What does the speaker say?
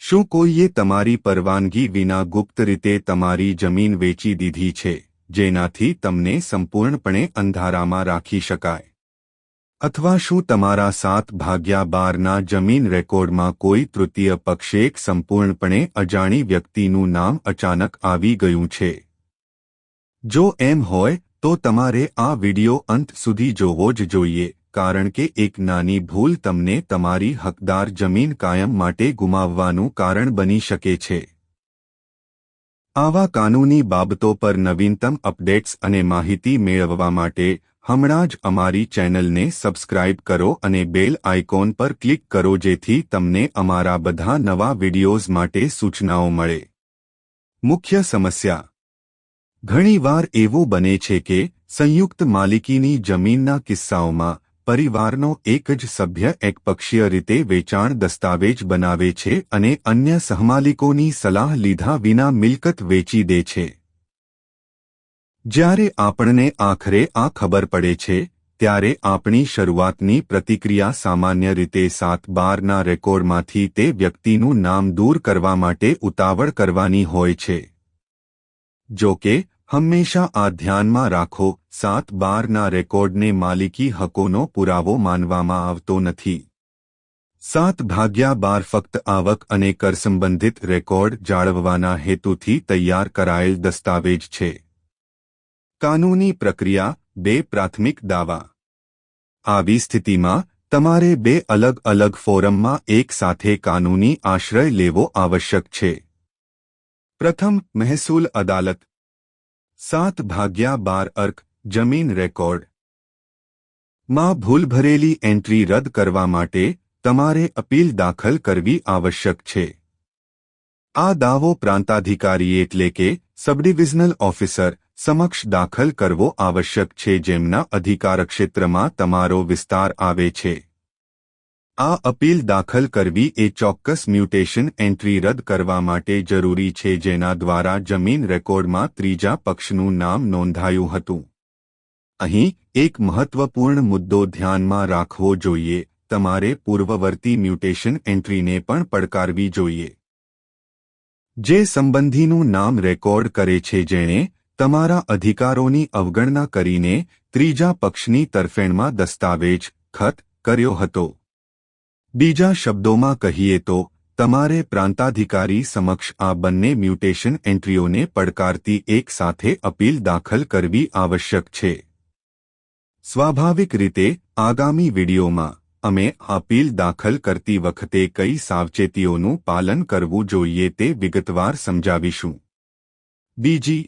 શું કોઈએ તમારી પરવાનગી વિના ગુપ્ત રીતે તમારી જમીન વેચી દીધી છે, જેનાથી તમને સંપૂર્ણપણે અંધારામાં રાખી શકાય? અથવા શું તમારા 7/12ના જમીન રેકોર્ડમાં કોઈ તૃતીય પક્ષે એક સંપૂર્ણપણે અજાણી વ્યક્તિનું નામ અચાનક આવી ગયું છે? જો એમ હોય તો તમારે આ વિડિયો અંત સુધી જોવો જ જોઈએ, કારણ કે એક નાની ભૂલ તમને તમારી હકદાર જમીન કાયમ માટે ગુમાવવાનું કારણ બની શકે છે. આવા કાનૂની બાબતો પર નવીનતમ અપડેટ્સ અને માહિતી મેળવવા માટે હમણાં જ અમારી ચેનલને સબસ્ક્રાઇબ કરો અને બેલ આઇકોન પર ક્લિક કરો, જેથી તમને અમારા બધા નવા વિડિયોઝ માટે સૂચનાઓ મળે. મુખ્ય સમસ્યા: ઘણીવાર એવું બને છે કે સંયુક્ત માલિકીની જમીનના કિસ્સાઓમાં પરિવારનો એક જ સભ્ય એકપક્ષીય રીતે વેચાણ દસ્તાવેજ બનાવે છે અને અન્ય સહમાલિકોની સલાહ લીધા વિના મિલકત વેચી દે છે. જ્યારે આપણને આખરે આ ખબર પડે છે, ત્યારે આપણી શરૂઆતની પ્રતિક્રિયા સામાન્ય રીતે 7/12ના રેકોર્ડમાંથી તે વ્યક્તિનું નામ દૂર કરવા માટે ઉતાવળ કરવાની હોય છે. જો કે, હંમેશા આ ધ્યાનમાં રાખો, 7/12ના રેકોર્ડને માલિકી હકોનો પુરાવો માનવામાં આવતો નથી. 7/12 ફક્ત આવક અને કર સંબંધિત રેકોર્ડ જાળવવાના હેતુથી તૈયાર કરાયેલ દસ્તાવેજ છે. કાનૂની પ્રક્રિયા: 2 પ્રાથમિક દાવા. આવી સ્થિતિમાં તમારે 2 અલગ અલગ ફોરમમાં એક સાથે કાનૂની આશ્રય લેવો આવશ્યક છે. પ્રથમ, મહેસૂલ અદાલત. 7/12 અર્ક જમીન રેકોર્ડ માં ભૂલભરેલી એન્ટ્રી રદ કરવા માટે તમારે અપીલ દાખલ કરવી આવશ્યક છે. આ દાવો પ્રાંતાધિકારી એટલે કે સબડિવિઝનલ ઓફિસર સમક્ષ દાખલ કરવો આવશ્યક છે, જેમના અધિકારક્ષેત્રમાં તમારો વિસ્તાર આવે છે. આ અપીલ દાખલ કરવી એ ચોક્કસ મ્યુટેશન એન્ટ્રી રદ કરવા માટે જરૂરી છે, જેના દ્વારા જમીન રેકોર્ડમાં ત્રીજા પક્ષનું નામ નોંધાયું હતું. અહીં એક મહત્વપૂર્ણ મુદ્દો ધ્યાનમાં રાખવો જોઈએ: તમારે પૂર્વવર્તી મ્યુટેશન એન્ટ્રીને પણ પડકારવી જોઈએ. જે સંબંધીનું નામ રેકોર્ડ કરે છે જેણે તમારા અધિકારોની અવગણના કરીને ત્રીજા પક્ષની તરફેણમાં દસ્તાવેજ ખત કર્યો હતો. બીજા શબ્દોમાં કહીએ તો, તમારે પ્રાંતાધિકારી સમક્ષ આ બંને મ્યુટેશન એન્ટ્રીઓને પડકારતી એક સાથે અપીલ દાખલ કરવી આવશ્યક છે. સ્વાભાવિક રીતે, આગામી વિડિયોમાં અમે અપીલ દાખલ કરતી વખતે કઈ સાવચેતીઓનું પાલન કરવું જોઈએ તે વિગતવાર સમજાવીશું. બીજી